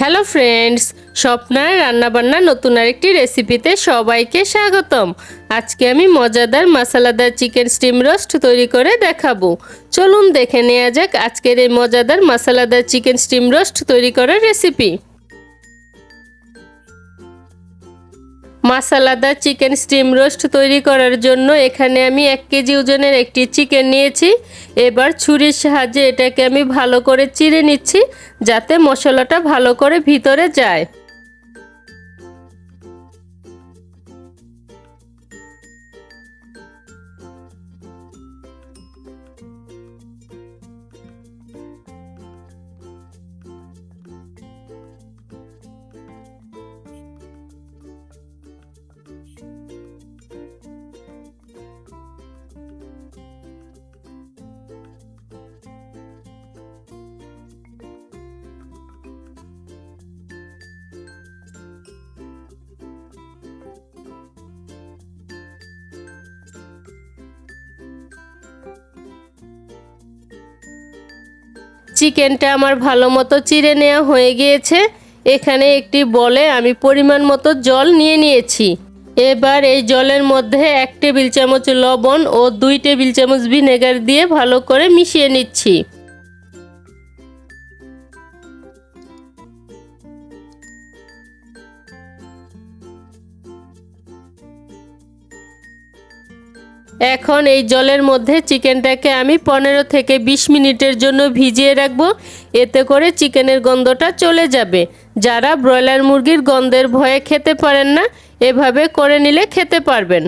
Hello friends, স্বপ্নার রান্নাবান্না নতুন আরেকটি রেসিপিতে সবাইকে স্বাগতম। আজকে আমি মজাদার মশলাদার চিকেন স্টিম রোস্ট তৈরি করে দেখাবো। চলুন দেখে নেওয়া যাক আজকের এই মজাদার মশলাদার চিকেন স্টিম রোস্ট তৈরি করার রেসিপি। মশলাদার চিকেন স্টিম রোস্ট তৈরি করার জন্য এখানে আমি 1 কেজি ওজনের একটি চিকেন নিয়েছি। এবার ছুরির সাহায্যে এটাকে আমি ভালো করে চিড়ে নিচ্ছি যাতে মশলাটা ভালো করে ভিতরে যায়। চিকেনটা আমার ভালো মতো চিড়ে নেওয়া হয়ে গিয়েছে। এখানে একটি বলে আমি পরিমাণ মতো জল নিয়ে নিয়েছি। এবার এই জলের মধ্যে 1 টেবিল চামচ লবণ ও 2 টেবিল চামচ ভিনেগার দিয়ে ভালো করে মিশিয়ে নিচ্ছি। এখন এই জলের মধ্যে চিকেনটাকে আমি 15 থেকে 20 মিনিটের জন্য ভিজিয়ে রাখবো। এতে করে চিকেনের গন্ধটা চলে যাবে। যারা ব্রয়লার মুরগির গন্ধের ভয়ে খেতে পারেন না, এভাবে করে নিলে খেতে পারবেন।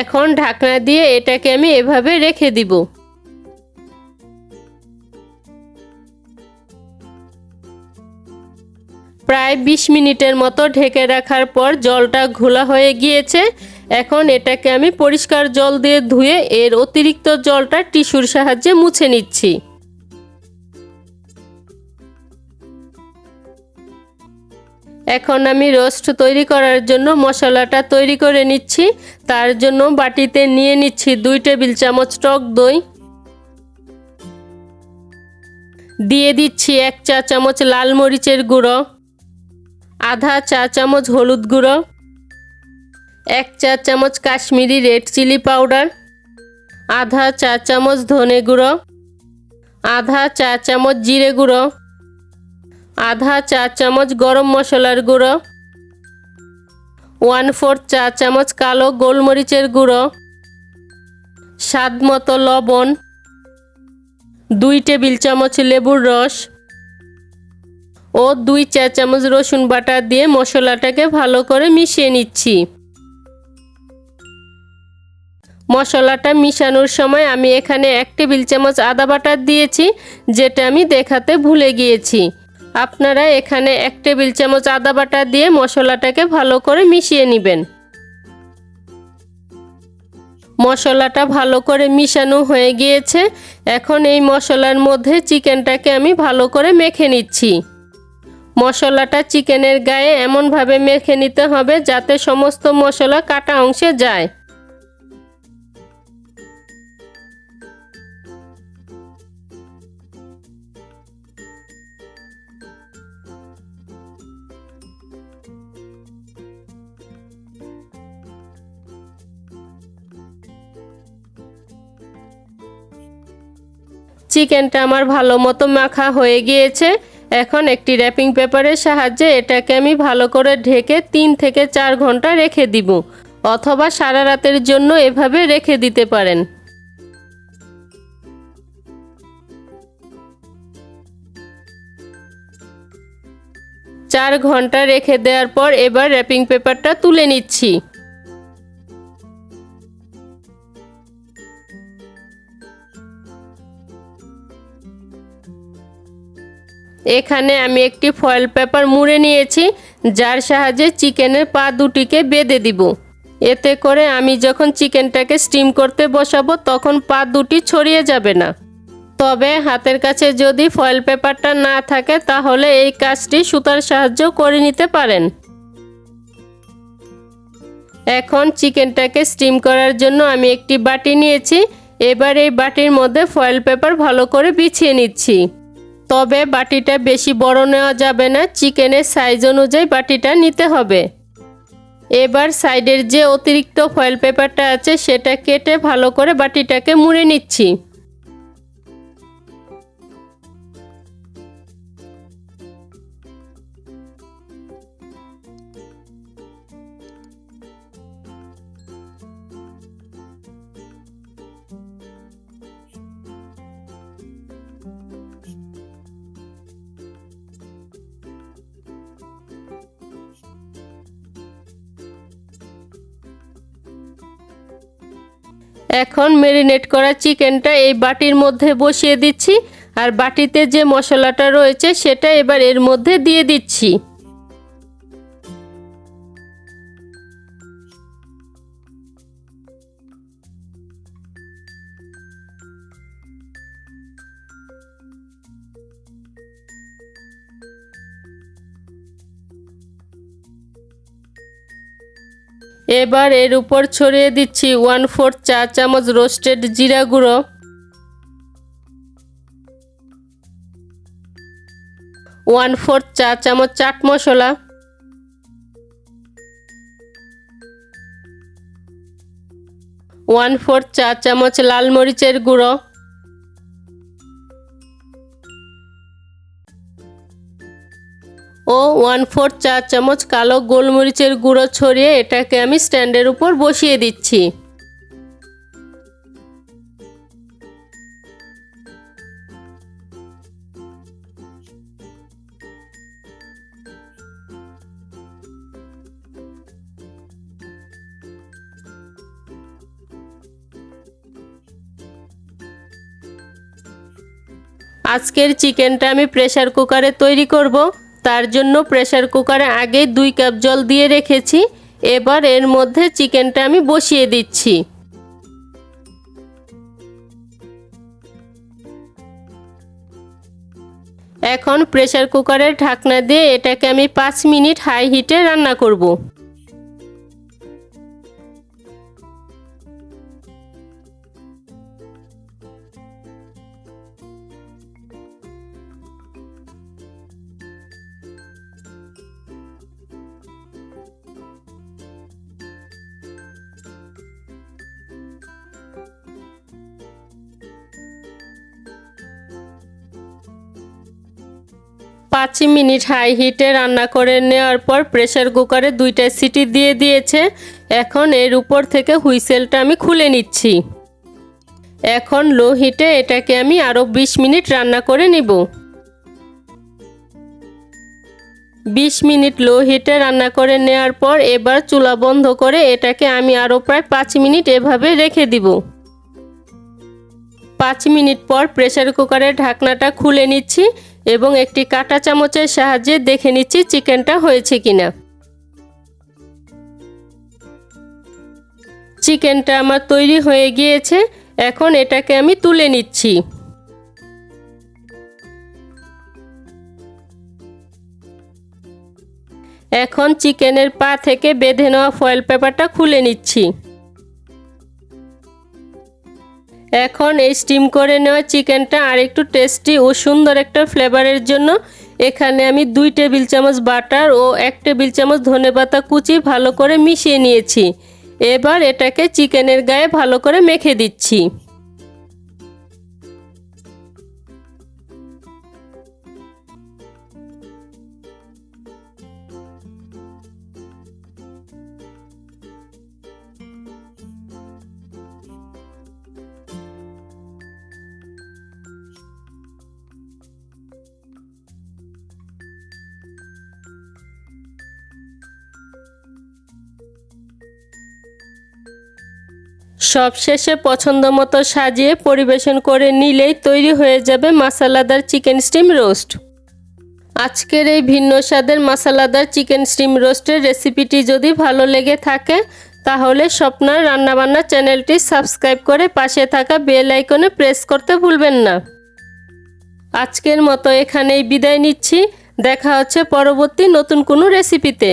এখন ঢাকনা দিয়ে এটাকে আমি এভাবে রেখে দিব। প্রায় 20 মিনিটের মতো ঢেকে রাখার পর জলটা ঘোলা হয়ে গিয়েছে। এখন এটাকে আমি পরিষ্কার জল দিয়ে ধুয়ে এর অতিরিক্ত জলটা টিস্যুর সাহায্যে মুছে নিচ্ছি। এখন আমি রোস্ট তৈরি করার জন্য মশলাটা তৈরি করে নিচ্ছি। তার জন্য বাটিতে নিয়ে নিচ্ছি 2 টেবিল চামচ টক দই, দিয়ে দিচ্ছি 1 চা চামচ লাল মরিচের গুঁড়ো, আধা চা চামচ হলুদ গুঁড়ো, 1 চা চামচ কাশ্মীরি রেড চিলি পাউডার, আধা চা চামচ ধনে গুঁড়ো, আধা চা চামচ জিরে গুঁড়ো, আধা চা চামচ গরম মশলার গুঁড়ো, 1/4 চা চামচ কালো গোলমরিচের গুঁড়ো, স্বাদ মতো লবণ, 2 টেবিল চামচ লেবুর রস ও 2 চা চামচ রসুন বাটা দিয়ে মশলাটাকে ভালো করে মিশিয়ে নিচ্ছি। মশলাটা মিশানোর সময় আমি এখানে 1 টেবিল চামচ আদা বাটা দিয়েছি, যেটা আমি দেখাতে ভুলে গিয়েছি। আপনারা এখানে 1 টেবিল চামচ আদা বাটা দিয়ে মশলাটাকে ভালো করে মিশিয়ে নেবেন। মশলাটা ভালো করে মিশানো হয়ে গিয়েছে। এখন এই মশলার মধ্যে চিকেনটাকে আমি ভালো করে মেখে নিচ্ছি। মশলাটা চিকেনের গায়ে এমনভাবে মেখে নিতে হবে যাতে সমস্ত মশলা কাটা অংশে যায়। চিকেনটা আমার ভালো মতো মাখা হয়ে গিয়েছে। এখন একটি র্যাপিং পেপারের সাহায্যে এটাকে আমি ভালো করে ঢেকে 3 থেকে 4 ঘন্টা রেখে দিব, অথবা সারা রাতের জন্য এভাবে রেখে দিতে পারেন। চার ঘন্টা রেখে দেওয়ার পর এবার র্যাপিং পেপারটা তুলে নিচ্ছি। এখানে আমি একটি ফয়েল পেপার মুড়ে নিয়েছি, যার সাহায্যে চিকেনের পা দুটিকে বেঁধে দিব। এতে করে আমি যখন চিকেনটাকে স্টিম করতে বসাবো তখন পা দুটি ছড়িয়ে যাবে না। তবে হাতের কাছে যদি ফয়েল পেপারটা না থাকে তাহলে এই কাজটি সুতার সাহায্যে করে নিতে পারেন। এখন চিকেনটাকে স্টিম করার জন্য আমি একটি বাটি নিয়েছি। এবার এই বাটির মধ্যে ফয়েল পেপার ভালো করে বিছিয়ে নিচ্ছি। তবে বাটিটা বেশি বড় নেওয়া যাবে না, চিকেনের সাইজ অনুযায়ী বাটিটা নিতে হবে। এবার সাইডের যে অতিরিক্ত ফয়েল পেপারটা আছে সেটা কেটে ভালো করে বাটিটাকে মুড়ে নিচ্ছি। এখন ম্যারিনেট করা চিকেনটা এই বাটির মধ্যে বসিয়ে দিচ্ছি, আর বাটিতে যে মশলাটা রয়েছে সেটা এবার এর মধ্যে দিয়ে দিচ্ছি। এবার এর উপর ছড়িয়ে দিচ্ছি 1/4 চা চামচ রোস্টেড জিরা গুঁড়ো, 1/4 চা চামচ চাট মশলা, 1/4 চা চামচ লাল মরিচের গুঁড়ো ও 1/4 চা চামচ কালো গোলমরিচের গুঁড়ো ছড়িয়ে এটাকে আমি স্ট্যান্ডের উপর বসিয়ে দিচ্ছি। আজকের চিকেনটা আমি প্রেসার কুকারে তৈরি করব। তার জন্য প্রেসার কুকারে আগে 2 কাপ জল দিয়ে রেখেছি। এবার এর মধ্যে চিকেনটা আমি বসিয়ে দিচ্ছি। এখন প্রেসার কুকারের ঢাকনা দিয়ে এটাকে আমি 5 মিনিট হাই হিটে রান্না করব। পাঁচ মিনিট হাই হিটে রান্না করে নেওয়ার পর প্রেসার কুকারে 2টা সিটি দিয়ে দিয়েছে। এখন এর উপর থেকে হুইসেলটা আমি খুলে নিচ্ছি। এখন লো হিটে এটাকে আমি আরও 20 মিনিট রান্না করে নিব। 20 মিনিট লো হিটে রান্না করে নেওয়ার পর এবার চুলা বন্ধ করে এটাকে আমি আরও প্রায় 5 মিনিট এভাবে রেখে দিব। 5 মিনিট পর প্রেসার কুকারের ঢাকনাটা খুলে নিচ্ছি এবং একটি কাঁটা চামচের সাহায্যে দেখে নিচ্ছি চিকেনটা হয়েছে কিনা। চিকেনটা আমার তৈরি হয়ে গিয়েছে। এখন এটাকে আমি তুলে নিচ্ছি। এখন চিকেনের পা থেকে বেঁধে নেওয়া ফয়েল পেপারটা খুলে নিচ্ছি। এখন এই স্টিম করে নেওয়া চিকেনটা আরেকটু টেস্টি ও সুন্দর একটা ফ্লেভারের জন্য এখানে আমি 2 টেবিল চামচ বাটার ও 1 টেবিল চামচ ধনেপাতা কুচি ভালো করে মিশিয়ে নিয়েছি। এবার এটাকে চিকেনের গায়ে ভালো করে মেখে দিচ্ছি। সবশেষে পছন্দমতো সাজিয়ে পরিবেশন করে নিলেই তৈরি হয়ে যাবে মাসালাদার চিকেন স্টিম রোস্ট। আজকের এই ভিন্ন স্বাদের মাসালাদার চিকেন স্টিম রোস্টের রেসিপিটি যদি ভালো লেগে থাকে তাহলে স্বপ্নার রান্নাবান্না চ্যানেলটি সাবস্ক্রাইব করে পাশে থাকা বেল আইকনে প্রেস করতে ভুলবেন না। আজকের মতো এখানেই বিদায় নিচ্ছি। দেখা হচ্ছে পরবর্তী নতুন কোনো রেসিপিতে।